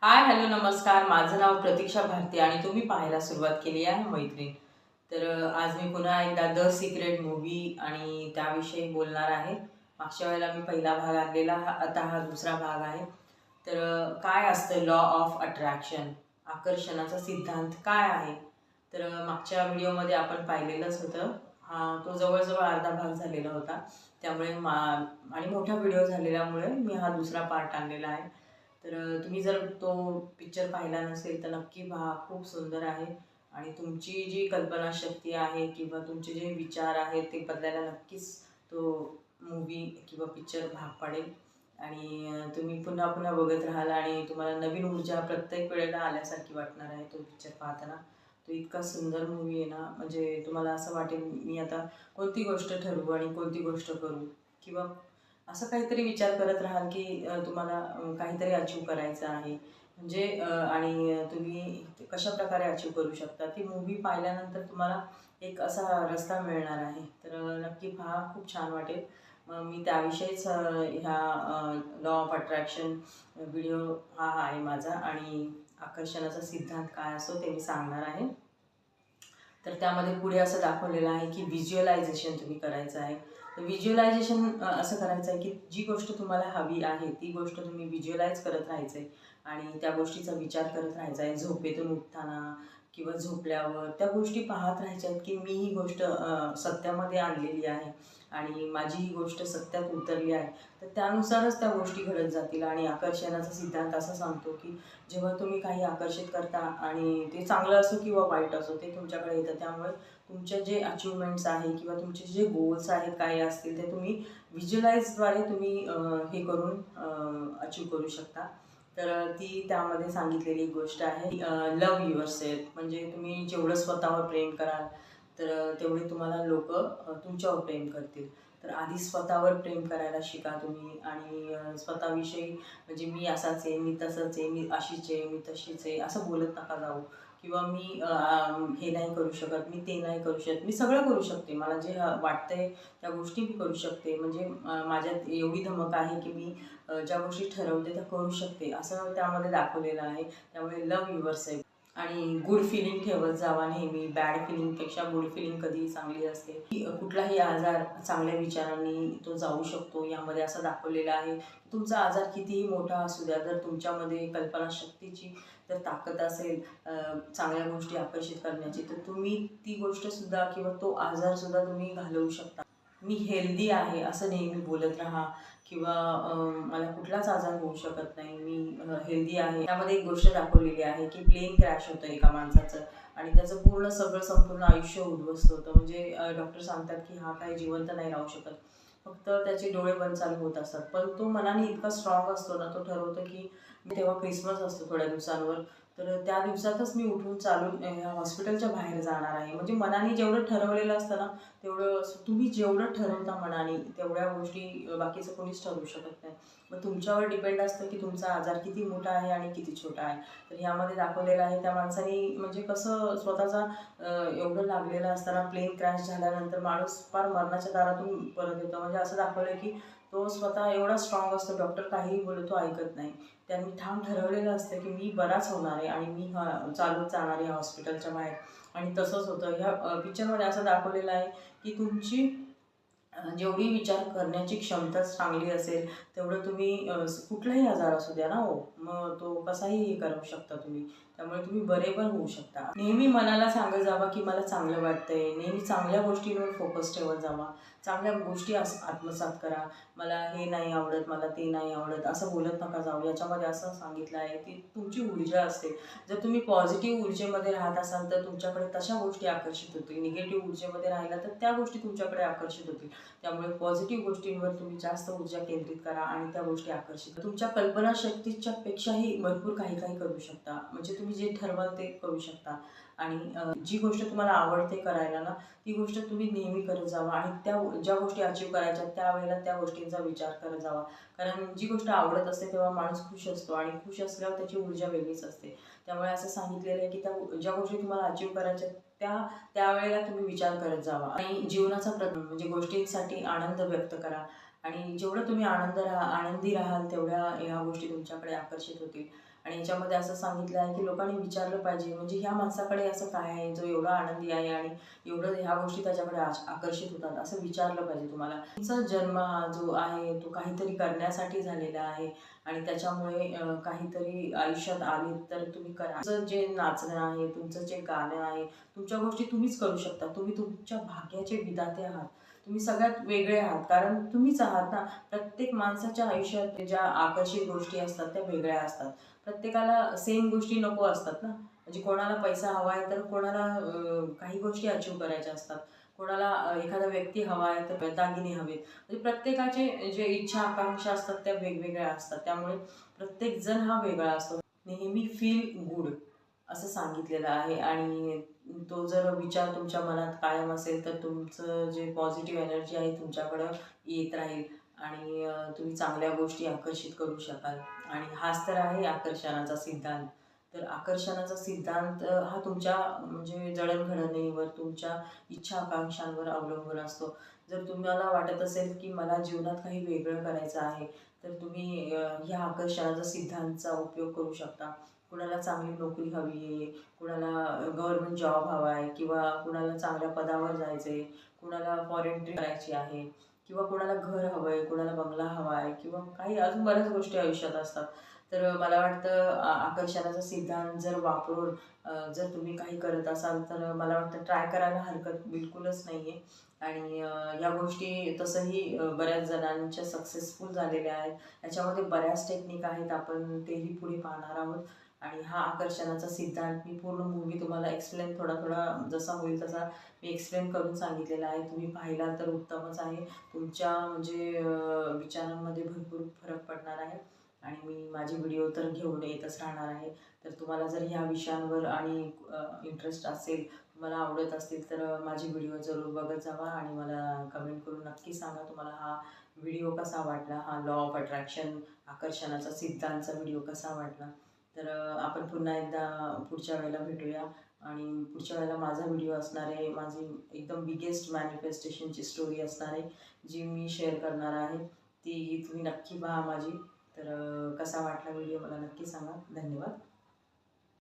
हाय, hello, नमस्कार. माझं नाव प्रतीक्षा भारती आणि तुम्ही पाहायला सुरुवात केली आहे मैत्रीण. तर आज मी पुन्हा एकदा द सिक्रेट मूव्ही आणि त्याविषयी बोलणार आहे. मागच्या वेळेला मी पहिला भाग आणलेला, आता हा दुसरा भाग आहे. तर काय असतं लॉ ऑफ अट्रॅक्शन, आकर्षणाचा सिद्धांत काय आहे? तर मागच्या व्हिडिओमध्ये आपण पाहिलेलंच होतं. तो जवळजवळ अर्धा भाग झालेला होता. त्यामुळे आणि मोठा व्हिडिओ झालेल्यामुळे मी हा दुसरा पार्ट आणलेला आहे. तर तुम्ही जर तो पिक्चर पाहिला नसेल तर नक्की पहा. खूप सुंदर आहे आणि तुमची जी कल्पनाशक्ती आहे किंवा तुमचे जे विचार आहेत ते बदलायला नक्कीच तो मूव्ही किंवा पिक्चर भाग पाडेल. आणि तुम्ही पुन्हा पुन्हा बघत राहाल आणि तुम्हाला नवीन ऊर्जा प्रत्येक वेळेला आल्यासारखी वाटणार आहे तो पिक्चर पाहताना. तो इतका सुंदर मूव्ही आहे ना, म्हणजे तुम्हाला असं वाटेल मी आता कोणती गोष्ट ठरवू आणि कोणती गोष्ट करू, किंवा असं काहीतरी विचार करत राहाल की तुम्हाला काहीतरी अचीव करायचं आहे. म्हणजे आणि तुम्ही ते कशाप्रकारे अचीव करू शकता ती मूव्ही पाहिल्यानंतर तुम्हाला एक असा रस्ता मिळणार आहे. तर नक्की पहा, खूप छान वाटेल. मग मी त्याविषयीच ह्या लॉ ऑफ अट्रॅक्शन व्हिडिओ हा आहे माझा, आणि आकर्षणाचा सिद्धांत काय असतो ते मी सांगणार आहे. तर त्यामध्ये पुढे असं दाखवलेलं आहे की व्हिज्युअलायझेशन तुम्ही करायचं आहे. तर व्हिज्युअलायझेशन असं करायचं आहे की जी गोष्ट तुम्हाला हवी आहे ती गोष्ट तुम्ही व्हिज्युअलाइज करत राहायचं आहे आणि त्या गोष्टीचा विचार करत राहायचा आहे. झोपेतून उठताना किंवा झोपल्यावर त्या गोष्टी पाहत राहायच्या आहेत की मी ही गोष्ट सत्यामध्ये आणलेली आहे आणि माझी ही गोष्ट सत्यात उतरली आहे. तर त्यानुसारच त्या गोष्टी घडत जातील. आणि आकर्षणाचा सिद्धांत असा सांगतो की जेव्हा तुम्ही काही आकर्षित करता आणि ते चांगलं असो किंवा वाईट असो ते तुमच्याकडे येतं. त्यामुळे तुमचे जे अचिव्हमेंट्स आहे किंवा तुमचे जे गोल्स आहेत काही असतील ते तुम्ही व्हिज्युअलाइजद्वारे तुम्ही हे करून अचीव करू शकता. तर ती त्यामध्ये सांगितलेली एक गोष्ट आहे, लव्ह युअर सेल्फ. म्हणजे तुम्ही जेवढं स्वतःवर प्रेम कराल तर तेवढे तुम्हाला लोक तुमच्यावर प्रेम करतील. तर आधी स्वतःवर प्रेम करायला शिका तुम्ही. आणि स्वतःविषयी म्हणजे मी असाच आहे, मी तसंच आहे, मी अशीच आहे, मी तशीच आहे असं बोलत नका जाऊ. किंवा मी हे नाही करू शकत, मी ते नाही करू शकत, मी सगळं करू शकते, मला जे वाटतंय त्या गोष्टी मी करू शकते. म्हणजे माझ्यात एवढी धमक आहे की मी ज्या गोष्टी ठरवते त्या करू शकते असं त्यामध्ये दाखवलेलं आहे. त्यामुळे लव्ह युअर सेल्फ. आणि गुड फिलिंग ठेवत जावा नेहमी. बॅड फिलिंगपेक्षा गुड फिलिंग कधीही चांगली असते. की कुठलाही आजार चांगल्या विचारांनी तो जाऊ शकतो यामध्ये असं दाखवलेलं आहे. तुमचा आजार कितीही मोठा असू द्या, जर तुमच्यामध्ये कल्पनाशक्तीची जर ताकद असेल चांगल्या गोष्टी आकर्षित करण्याची, तर तुम्ही ती गोष्टसुद्धा किंवा तो आजारसुद्धा तुम्ही घालवू शकता. मी हेल्दी आहे असं नेहमी बोलत राहा. किंवा मला कुठलाच आजार होऊ शकत नाही, मी हेल्दी आहे. त्यामध्ये एक गोष्ट दाखवलेली आहे की प्लेन क्रॅश होतं एका माणसाचं आणि त्याचं पूर्ण सगळं संपूर्ण आयुष्य उद्ध्वस्त होतं. म्हणजे डॉक्टर सांगतात की हा काही जिवंत नाही राहू शकत, फक्त त्याचे डोळे बंद चालू होत असतात. पण तो मनाने इतका स्ट्रॉंग असतो ना, तो ठरवतो की तेव्हा क्रिसमस असतो थोड्या दिवसांवर, तर त्या दिवसातच मी उठून चालून हॉस्पिटलच्या बाहेर जाणार आहे. म्हणजे मनाने जेवढं ठरवलेलं असतं ना, तेवढं तुम्ही जेवढं ठरवता मनाने तेवढ्या गोष्टी बाकीचं कोणीच ठरवू शकत नाही. मग तुमच्यावर डिपेंड असतं की तुमचा आजार किती मोठा आहे आणि किती छोटा आहे. तर ह्यामध्ये दाखवलेलं आहे त्या माणसाने म्हणजे कसं स्वतःचा एवढं लागलेलं असताना प्लेन क्रॅश झाल्यानंतर माणूस फार मरणाच्या दारातून परत येतो. म्हणजे असं दाखवलं की तो स्वतः एवढा स्ट्रॉंग असतो, डॉक्टर काहीही बोलतो तो ऐकत नाही. त्यांनी ठाम ठरवलेलं असतं की मी बराच होणार आहे आणि मी चालून जाणार आहे हॉस्पिटलच्या बाहेर. आणि तसंच होतं. ह्या पिक्चरमध्ये असं दाखवलेलं आहे की तुमची जेवढी विचार करण्याची क्षमता चांगली असेल तेवढं तुम्ही कुठलाही आजार असू द्या ना हो, मग तो कसाही हे करू शकता तुम्ही. त्यामुळे तुम्ही बरे पण होऊ शकता. नेहमी मनाला सांगत जावा की मला चांगलं वाटतंय. नेहमी चांगल्या गोष्टींवर फोकस ठेवत जावा. चांगल्या गोष्टी आत्मसात करा. मला हे नाही आवडत, मला ते नाही आवडत असं बोलत नका जाऊ. याच्यामध्ये असं सांगितलं आहे की तुमची ऊर्जा असते. जर तुम्ही पॉझिटिव्ह ऊर्जेमध्ये राहत असाल तर तुमच्याकडे तशा गोष्टी आकर्षित होतील. निगेटिव्ह ऊर्जेमध्ये राहिला तर त्या गोष्टी तुमच्याकडे आकर्षित होतील. त्यामुळे पॉझिटिव्ह गोष्टींवर तुम्ही जास्त ऊर्जा केंद्रित करा आणि त्या गोष्टी आकर्षित. तुमच्या कल्पनाशक्तीच्या पेक्षाही भरपूर काही काही करू शकता. म्हणजे तुम्ही जे ठरवाल ते करू शकता. आणि जी गोष्ट तुम्हाला आवडते करायला ना, ती गोष्ट तुम्ही नेहमी करत जावा. आणि त्या ज्या गोष्टी अचीव करायच्या त्यावेळेला त्या गोष्टींचा विचार करत जावा. कारण जी गोष्ट आवडत असते तेव्हा माणूस खुश असतो आणि खुश असल्यावर त्याची ऊर्जा वेगळीच असते. त्यामुळे असं सांगितलेलं आहे की त्या ज्या गोष्टी तुम्हाला अचीव करायच्या त्यावेळेला तुम्ही विचार करत जावा. आणि जीवनाचा म्हणजे गोष्टींसाठी आनंद व्यक्त करा. आणि जेवढं तुम्ही आनंदी राहाल तेवढ्या ह्या गोष्टी तुमच्याकडे आकर्षित होतील. आणि याच्यामध्ये असं सांगितलं आहे की लोकांनी विचारलं पाहिजे, म्हणजे ह्या माणसाकडे असं काय आहे जो एवढा आनंदी आहे आणि एवढं ह्या गोष्टी त्याच्याकडे आकर्षित होतात, असं विचारलं पाहिजे तुम्हाला. तुमचा जन्म हा जो आहे तो काहीतरी करण्यासाठी झालेला आहे आणि त्याच्यामुळे काहीतरी आयुष्यात आले तर तुम्ही करा. तुमचं जे नाचणं आहे, तुमचं जे गाणं आहे, तुमच्या गोष्टी तुम्हीच करू शकता. तुम्ही तुमच्या भाग्याचे विधाते आहात. तुम्ही सगळ्यात वेगळे आहात, कारण तुम्हीच आहात ना. प्रत्येक माणसाच्या आयुष्यात ज्या आकर्षित गोष्टी असतात त्या वेगळ्या असतात. प्रत्येकाला सेम गोष्टी नको असतात ना. म्हणजे कोणाला पैसा हवा आहे तर कोणाला काही गोष्टी अचीव्ह करायच्या असतात. कोणाला एखादा व्यक्ती हवा आहे तर दागिने हवेत. म्हणजे प्रत्येकाचे जे इच्छा आकांक्षा असतात त्या वेगवेगळ्या असतात. त्यामुळे प्रत्येक जण हा वेगळा असतो. नेहमी फील गुड असं सांगितलेलं आहे आणि तो जर विचार तुमच्या मनात कायम असेल तर तुमचं जे पॉझिटिव्ह एनर्जी आहे तुमच्याकडं येत राहील आणि तुम्ही चांगल्या गोष्टी आकर्षित करू शकाल. आणि हाच तर आहे आकर्षणाचा सिद्धांत. तर आकर्षणाचा सिद्धांत हा तुमच्या म्हणजे जडणघडणीवर, तुमच्या इच्छा आकांक्षांवर अवलंबून असतो. जर तुम्हाला वाटत असेल की मला जीवनात काही वेगळं करायचं आहे, तर तुम्ही ह्या आकर्षणाचा सिद्धांतचा उपयोग करू शकता. कुणाला चांगली नोकरी हवी आहे, कुणाला गव्हर्नमेंट जॉब हवा आहे किंवा कुणाला चांगल्या पदावर जायचं आहे, कुणाला फॉरेन ट्रिप करायची आहे किंवा कुणाला घर हवं आहे, कुणाला बंगला हवा आहे किंवा काही अजून बऱ्याच गोष्टी आयुष्यात असतात. तर मला वाटतं आकर्षणाचा सिद्धांत जर वापरून जर तुम्ही काही करत असाल तर मला वाटतं ट्राय करायला हरकत बिलकुलच नाही आहे. आणि या गोष्टी तसंही बऱ्याच जणांच्या सक्सेसफुल झालेल्या आहेत. याच्यामध्ये बऱ्याच टेक्निक आहेत, आपण तेही पुढे पाहणार आहोत. आणि हा आकर्षणाचा सिद्धांत मी पूर्ण मूव्ही तुम्हाला एक्सप्लेन थोडा थोडा जसा होईल तसा मी एक्सप्लेन करून सांगितलेला आहे. तुम्ही पाहिला तर उत्तमच आहे. तुमच्या म्हणजे विचारांमध्ये भरपूर फरक पडणार आहे आणि मी माझे व्हिडिओ तर घेऊन येतच राहणार आहे. तर तुम्हाला जर ह्या विषयांवर आणि इंटरेस्ट असेल, तुम्हाला आवडत असतील तर माझे व्हिडिओ जरूर बघत जावा आणि मला कमेंट करून नक्की सांगा तुम्हाला हा व्हिडिओ कसा वाटला, हा लॉ ऑफ अट्रॅक्शन आकर्षणाचा सिद्धांतचा व्हिडिओ कसा वाटला. तर आपण पुन्हा एकदा पुढच्या वेळेला भेटूया आणि पुढच्या वेळेला माझा व्हिडिओ असणार आहे, माझी एकदम बिगेस्ट मॅनिफेस्टेशनची स्टोरी असणार आहे, जी मी शेअर करणार आहे. ती तुम्ही नक्की पहा माझी. तर कसा वाटला व्हिडिओ मला नक्की सांगा. धन्यवाद.